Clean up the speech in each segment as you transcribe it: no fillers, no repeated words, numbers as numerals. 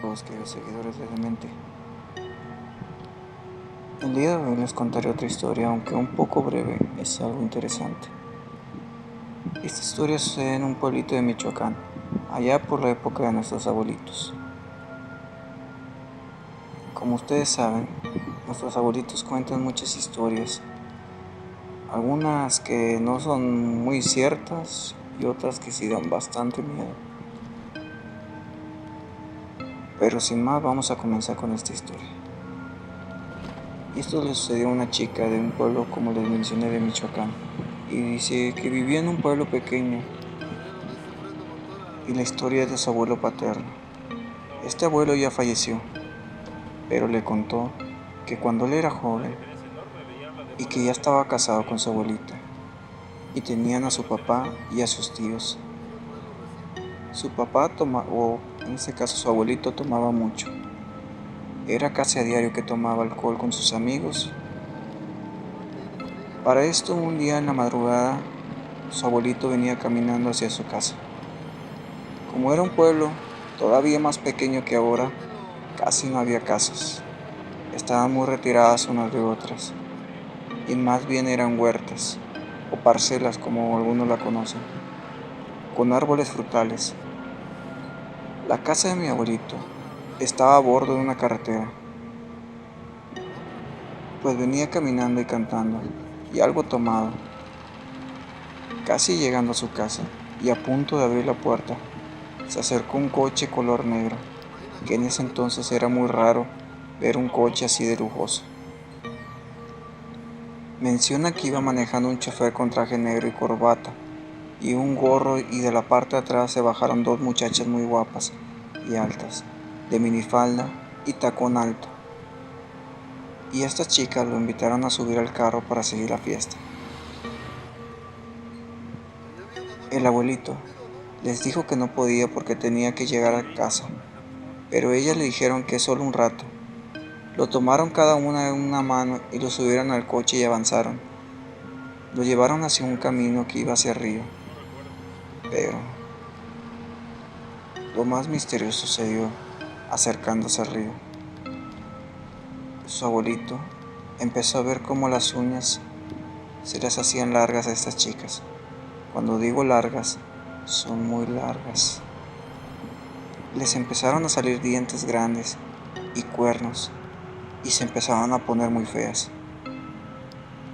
todos queridos seguidores de Demente. El día de hoy les contaré otra historia, aunque un poco breve, es algo interesante. Esta historia sucede en un pueblito de Michoacán, allá por la época de nuestros abuelitos. Como ustedes saben, nuestros abuelitos cuentan muchas historias, algunas que no son muy ciertas y otras que sí dan bastante miedo. Pero sin más, vamos a comenzar con esta historia. Y esto le sucedió a una chica de un pueblo, como les mencioné, de Michoacán. Y dice que vivía en un pueblo pequeño. Y la historia es de su abuelo paterno. Este abuelo ya falleció, pero le contó que cuando él era joven y que ya estaba casado con su abuelita, y tenían a su papá y a sus tíos. Su papá tomaba, o en este caso su abuelito, tomaba mucho. Era casi a diario que tomaba alcohol con sus amigos. Para esto, un día en la madrugada, su abuelito venía caminando hacia su casa. Como era un pueblo todavía más pequeño que ahora, casi no había casas. Estaban muy retiradas unas de otras, y más bien eran huertas, o parcelas como algunos la conocen, con árboles frutales. La casa de mi abuelito estaba a bordo de una carretera, pues venía caminando y cantando, y algo tomado, casi llegando a su casa, y a punto de abrir la puerta, se acercó un coche color negro, que en ese entonces era muy raro ver un coche así de lujoso. Menciona que iba manejando un chofer con traje negro y corbata, y un gorro, y de la parte de atrás se bajaron dos muchachas muy guapas y altas, de minifalda y tacón alto. Y estas chicas lo invitaron a subir al carro para seguir la fiesta. El abuelito les dijo que no podía porque tenía que llegar a casa, pero ellas le dijeron que solo un rato. Lo tomaron cada una en una mano y lo subieron al coche y avanzaron. Lo llevaron hacia un camino que iba hacia el río. Pero lo más misterioso sucedió acercándose al río. Su abuelito empezó a ver cómo las uñas se les hacían largas a estas chicas. Cuando digo largas, son muy largas. Les empezaron a salir dientes grandes y cuernos, y se empezaron a poner muy feas.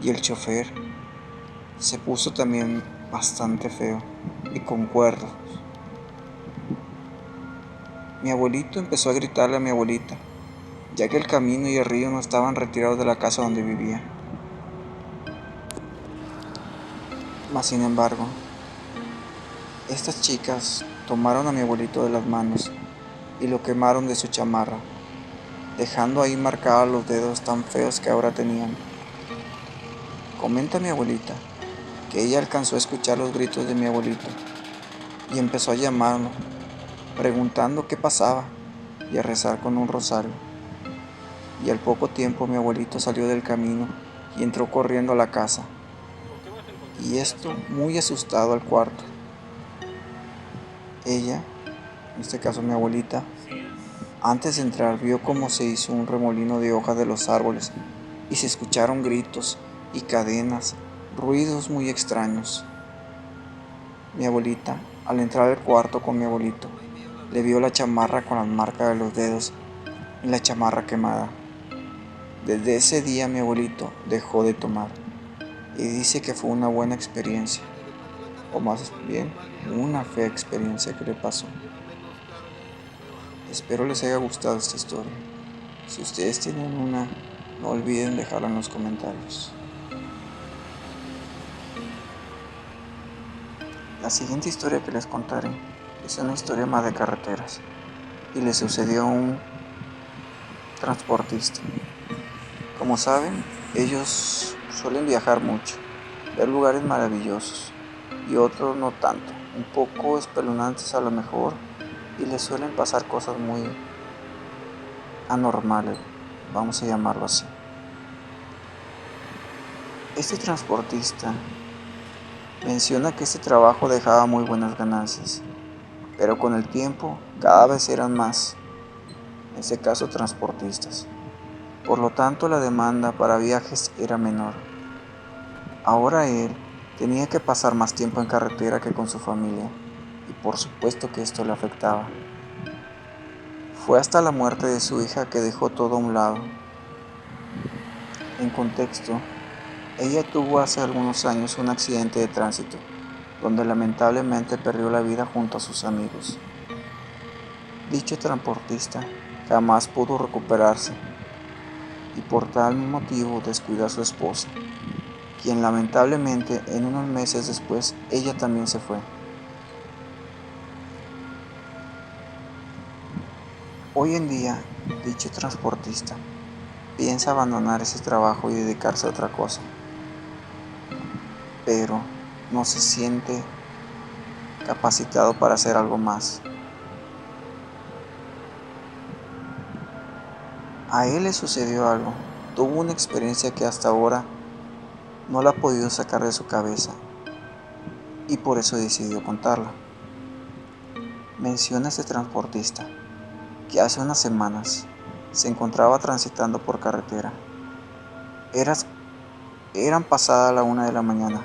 Y el chofer se puso también bastante feo y con cuernos. Mi abuelito empezó a gritarle a mi abuelita, ya que el camino y el río no estaban retirados de la casa donde vivía. Mas sin embargo, estas chicas tomaron a mi abuelito de las manos y lo quemaron de su chamarra, dejando ahí marcados los dedos tan feos que ahora tenían. Comenta mi abuelita que ella alcanzó a escuchar los gritos de mi abuelito y empezó a llamarlo, preguntando qué pasaba y a rezar con un rosario. Y al poco tiempo mi abuelito salió del camino y entró corriendo a la casa, y esto muy asustado al cuarto. Ella, en este caso mi abuelita, antes de entrar vio cómo se hizo un remolino de hojas de los árboles y se escucharon gritos y cadenas, ruidos muy extraños. Mi abuelita, al entrar al cuarto con mi abuelito, le vio la chamarra con las marcas de los dedos y la chamarra quemada. Desde ese día mi abuelito dejó de tomar y dice que fue una buena experiencia, o más bien una fea experiencia que le pasó. Espero les haya gustado esta historia. Si ustedes tienen una, no olviden dejarla en los comentarios. La siguiente historia que les contaré es una historia más de carreteras y le sucedió a un transportista. Como saben, ellos suelen viajar mucho, ver lugares maravillosos y otros no tanto, un poco espeluznantes a lo mejor, y les suelen pasar cosas muy anormales, vamos a llamarlo así. Este transportista menciona que este trabajo dejaba muy buenas ganancias, pero con el tiempo cada vez eran más. en este caso transportistas. Por lo tanto, la demanda para viajes era menor. Ahora él tenía que pasar más tiempo en carretera que con su familia, y por supuesto que esto le afectaba. Fue hasta la muerte de su hija que dejó todo a un lado. En contexto, ella tuvo hace algunos años un accidente de tránsito, donde lamentablemente perdió la vida junto a sus amigos. Dicho transportista jamás pudo recuperarse y por tal motivo descuidó a su esposa, quien lamentablemente en unos meses después ella también se fue. Hoy en día, dicho transportista piensa abandonar ese trabajo y dedicarse a otra cosa, pero no se siente capacitado para hacer algo más. A él le sucedió algo, tuvo una experiencia que hasta ahora no la ha podido sacar de su cabeza y por eso decidió contarla. Menciona este transportista que hace unas semanas se encontraba transitando por carretera. Eran pasada la 1 de la mañana.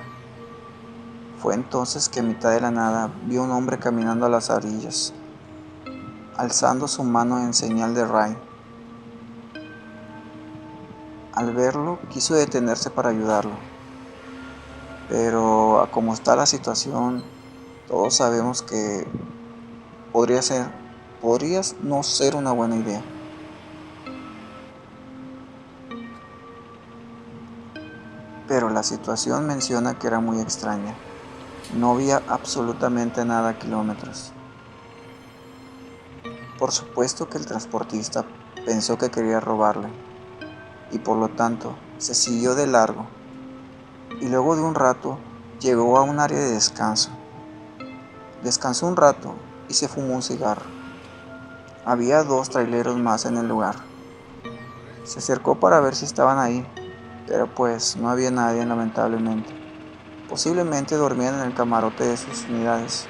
Fue entonces que a mitad de la nada vio a un hombre caminando a las orillas, alzando su mano en señal de ray. Al verlo, quiso detenerse para ayudarlo, pero a como está la situación, todos sabemos que podría no ser una buena idea. Pero la situación menciona que era muy extraña. No había absolutamente nada a kilómetros. Por supuesto que el transportista pensó que quería robarle y por lo tanto se siguió de largo y luego de un rato llegó a un área de descanso. Descansó un rato y se fumó un cigarro. Había 2 traileros más en el lugar. Se acercó para ver si estaban ahí, pero pues no había nadie lamentablemente. Posiblemente dormían en el camarote de sus unidades.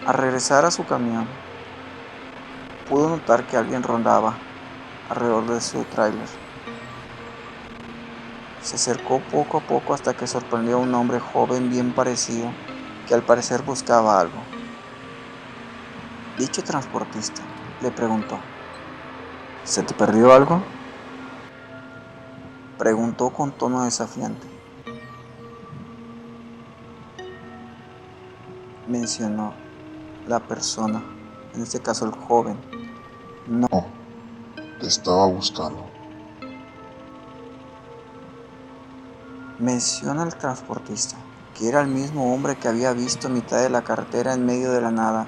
Al regresar a su camión, pudo notar que alguien rondaba alrededor de su tráiler. Se acercó poco a poco hasta que sorprendió a un hombre joven bien parecido que al parecer buscaba algo. Dicho transportista le preguntó: ¿se te perdió algo?, preguntó con tono desafiante. Mencionó la persona, en este caso el joven. No, Te estaba buscando. menciona el transportista, que era el mismo hombre que había visto a mitad de la carretera en medio de la nada.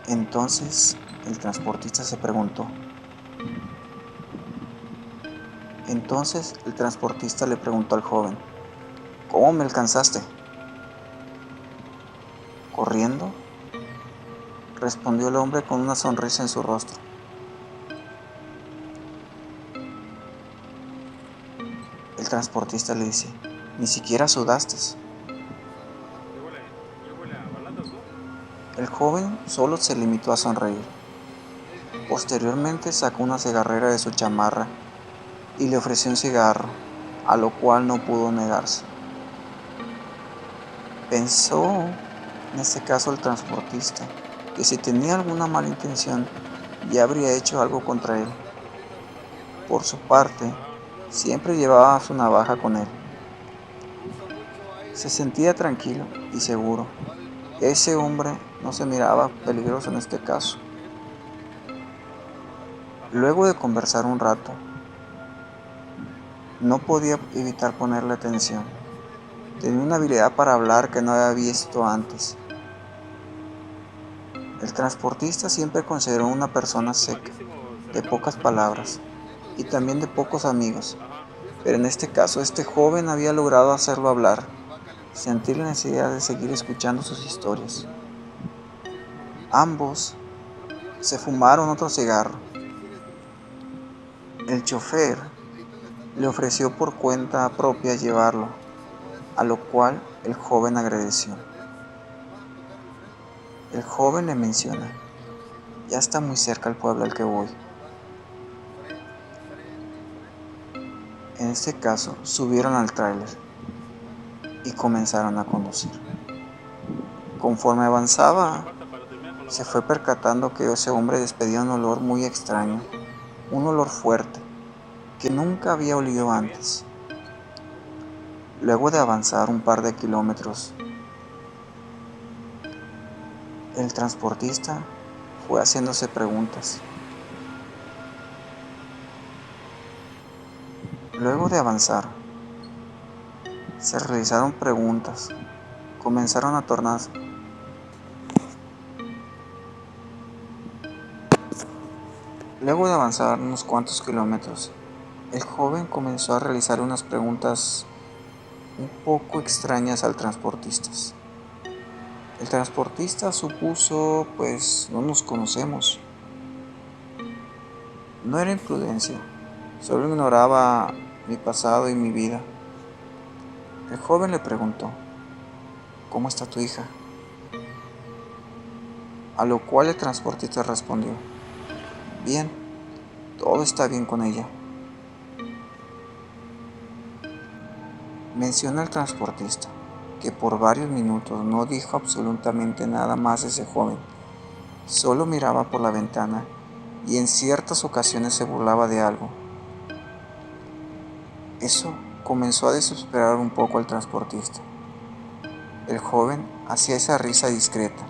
Entonces el transportista se preguntó. Entonces el transportista le preguntó al joven: ¿cómo me alcanzaste? ¿Corriendo?, respondió el hombre con una sonrisa en su rostro. El transportista le dice: ni siquiera sudaste. El joven solo se limitó a sonreír. Posteriormente sacó una cigarrera de su chamarra y le ofreció un cigarro, a lo cual no pudo negarse. Pensó, en este caso el transportista, que si tenía alguna mala intención ya habría hecho algo contra él. Por su parte, siempre llevaba su navaja con él. Se sentía tranquilo y seguro. Ese hombre no se miraba peligroso en este caso. Luego de conversar un rato, no podía evitar ponerle atención. Tenía una habilidad para hablar que no había visto antes. El transportista siempre consideró una persona seca, de pocas palabras y también de pocos amigos, pero en este caso este joven había logrado hacerlo hablar, sentir la necesidad de seguir escuchando sus historias. Ambos se fumaron otro cigarro. El chofer le ofreció por cuenta propia llevarlo, a lo cual el joven agradeció. El joven le menciona: ya está muy cerca el pueblo al que voy. En este caso, subieron al tráiler y comenzaron a conducir. Conforme avanzaba, se fue percatando que ese hombre despedía un olor muy extraño, un olor fuerte, que nunca había olido antes. Luego de avanzar un par de kilómetros, el transportista fue haciéndose preguntas. Luego de avanzar, se realizaron preguntas, comenzaron a tornarse. Luego de avanzar unos cuantos kilómetros, el joven comenzó a realizar unas preguntas un poco extrañas al transportista. El transportista supuso, pues no nos conocemos. No era imprudencia, solo ignoraba mi pasado y mi vida. El joven le preguntó: ¿cómo está tu hija? A lo cual el transportista respondió: bien, todo está bien con ella. Menciona el transportista que por varios minutos no dijo absolutamente nada más de ese joven. Solo miraba por la ventana y en ciertas ocasiones se burlaba de algo. Eso comenzó a desesperar un poco al transportista. El joven hacía esa risa discreta,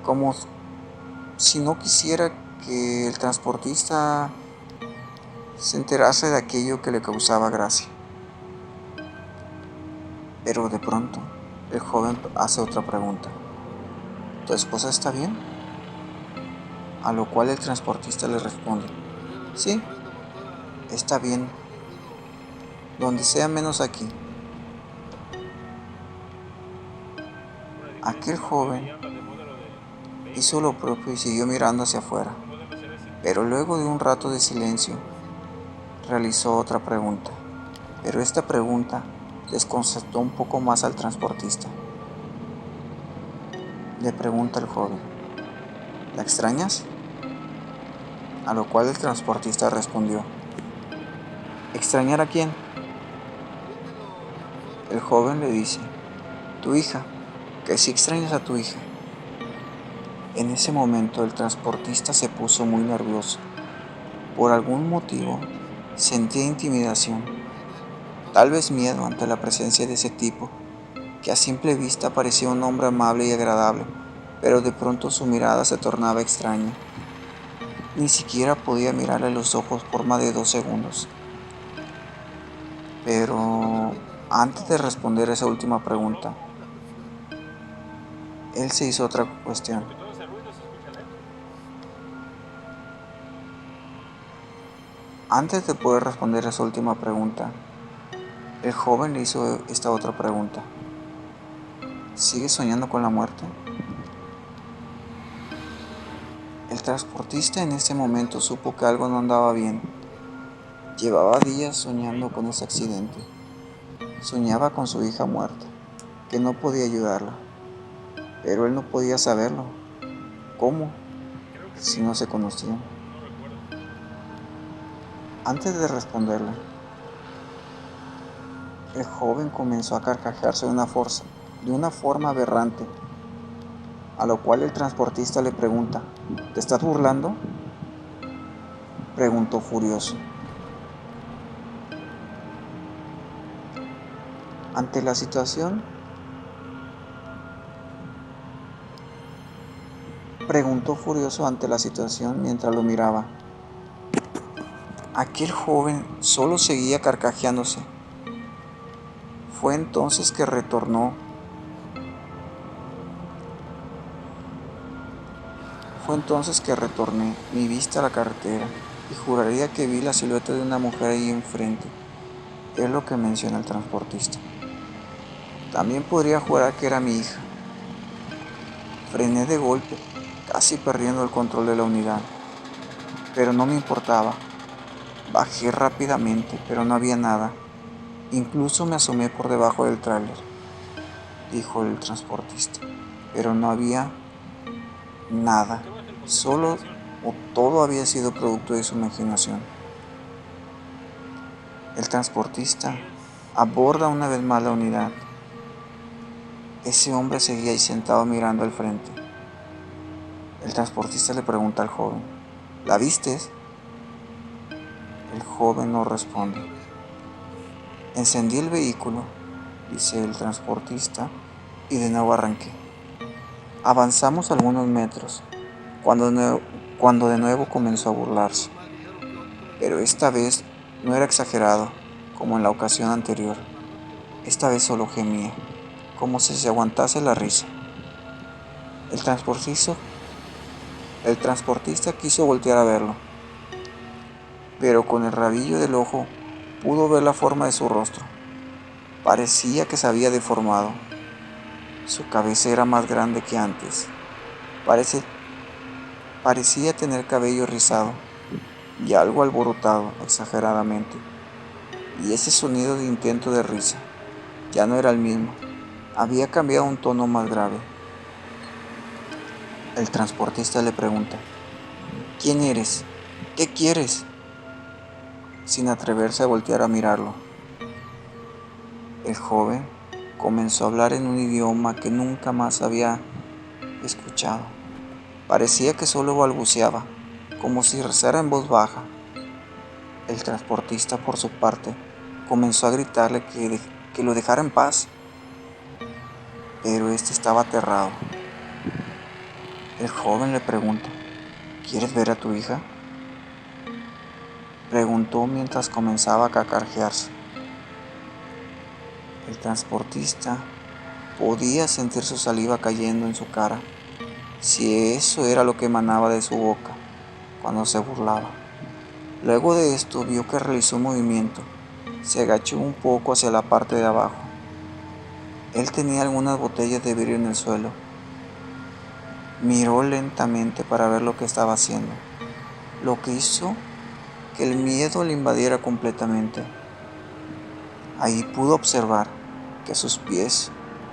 como si no quisiera que el transportista se enterase de aquello que le causaba gracia. Pero de pronto, el joven hace otra pregunta: ¿tu esposa está bien? A lo cual el transportista le responde: sí, está bien, donde sea menos aquí. Aquel joven hizo lo propio y siguió mirando hacia afuera, pero luego de un rato de silencio, realizó otra pregunta, pero esta pregunta desconcertó un poco más al transportista. Le pregunta al joven: ¿la extrañas? A lo cual el transportista respondió: ¿extrañar a quién? El joven le dice: tu hija, que si extrañas a tu hija. En ese momento el transportista se puso muy nervioso. Por algún motivo sentía intimidación, tal vez miedo ante la presencia de ese tipo, que a simple vista parecía un hombre amable y agradable, pero de pronto su mirada se tornaba extraña. Ni siquiera podía mirarle los ojos por más de 2 segundos. Pero antes de responder esa última pregunta, él se hizo otra cuestión. Antes de poder responder esa última pregunta, el joven le hizo esta otra pregunta: ¿sigues soñando con la muerte? El transportista en ese momento supo que algo no andaba bien. Llevaba días soñando con ese accidente. Soñaba con su hija muerta, que no podía ayudarla, pero él no podía saberlo. ¿Cómo? Si no se conocían. Antes de responderle, el joven comenzó a carcajearse de una forma aberrante, a lo cual el transportista le pregunta: ¿te estás burlando?, preguntó furioso. Ante la situación, mientras lo miraba. Aquel joven solo seguía carcajeándose. Fue entonces que retorné mi vista a la carretera y juraría que vi la silueta de una mujer ahí enfrente. Es lo que menciona el transportista. También podría jurar que era mi hija. Frené de golpe, casi perdiendo el control de la unidad, pero no me importaba. Bajé rápidamente, pero no había nada. Incluso me asomé por debajo del tráiler, dijo el transportista, pero no había nada, solo o todo había sido producto de su imaginación. El transportista aborda una vez más la unidad. Ese hombre seguía ahí sentado mirando al frente. El transportista le pregunta al joven: ¿la vistes? El joven no responde. Encendí el vehículo, dice el transportista, y de nuevo arranqué. Avanzamos algunos metros, cuando de nuevo comenzó a burlarse. Pero esta vez no era exagerado, como en la ocasión anterior. Esta vez solo gemía, como si se aguantase la risa. El transportista quiso voltear a verlo, pero con el rabillo del ojo pudo ver la forma de su rostro. Parecía que se había deformado. Su cabeza era más grande que antes. Parecía tener cabello rizado y algo alborotado exageradamente. Y ese sonido de intento de risa ya no era el mismo. Había cambiado a un tono más grave. El transportista le pregunta: ¿quién eres? ¿Qué quieres? Sin atreverse a voltear a mirarlo, el joven comenzó a hablar en un idioma que nunca más había escuchado. Parecía que solo balbuceaba, como si rezara en voz baja. El transportista, por su parte, comenzó a gritarle que lo dejara en paz, pero este estaba aterrado. El joven le pregunta: ¿quieres ver a tu hija?, preguntó mientras comenzaba a cacarjearse. El transportista podía sentir su saliva cayendo en su cara, si eso era lo que emanaba de su boca cuando se burlaba. Luego de esto vio que realizó un movimiento. Se agachó un poco hacia la parte de abajo. Él tenía algunas botellas de vidrio en el suelo. Miró lentamente para ver lo que estaba haciendo, lo que hizo que el miedo le invadiera completamente. Ahí pudo observar que sus pies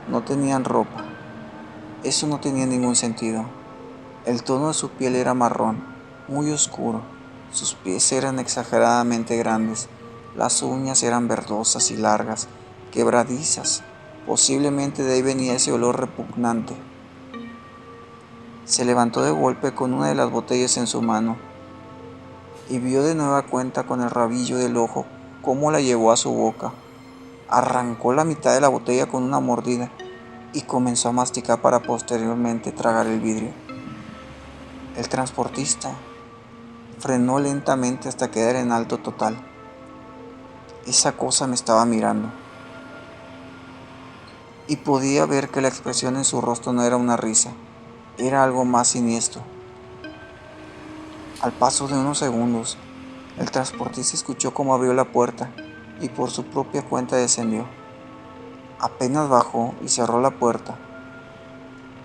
no tenían ropa. Eso no tenía ningún sentido. El tono de su piel era marrón, muy oscuro. Sus pies eran exageradamente grandes. Las uñas eran verdosas y largas, quebradizas. Posiblemente de ahí venía ese olor repugnante. Se levantó de golpe con una de las botellas en su mano y vio de nueva cuenta con el rabillo del ojo cómo la llevó a su boca. Arrancó la mitad de la botella con una mordida y comenzó a masticar para posteriormente tragar el vidrio. El transportista frenó lentamente hasta quedar en alto total. Esa cosa me estaba mirando y podía ver que la expresión en su rostro no era una risa, era algo más siniestro. Al paso de unos segundos, el transportista escuchó cómo abrió la puerta y por su propia cuenta descendió. Apenas bajó y cerró la puerta,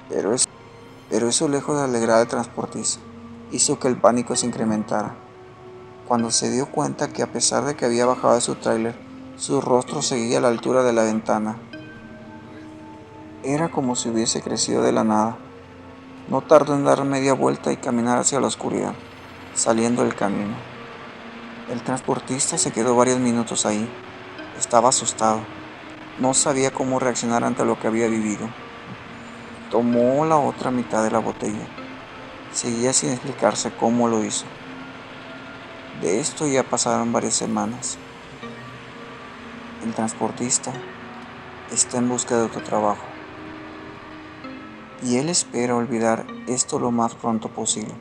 pero eso, lejos de alegrar al transportista, hizo que el pánico se incrementara. Cuando se dio cuenta que, a pesar de que había bajado de su tráiler, su rostro seguía a la altura de la ventana. Era como si hubiese crecido de la nada. No tardó en dar media vuelta y caminar hacia la oscuridad, saliendo del camino. El transportista se quedó varios minutos ahí. Estaba asustado. No sabía cómo reaccionar ante lo que había vivido. Tomó la otra mitad de la botella. Seguía sin explicarse cómo lo hizo. De esto ya pasaron varias semanas. El transportista está en busca de otro trabajo y él espera olvidar esto lo más pronto posible.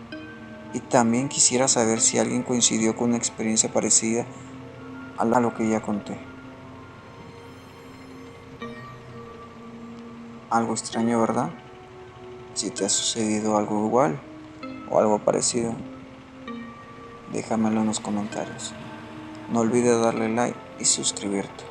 Y también quisiera saber si alguien coincidió con una experiencia parecida a lo que ya conté. Algo extraño, ¿verdad? Si te ha sucedido algo igual o algo parecido, déjamelo en los comentarios. No olvides darle like y suscribirte.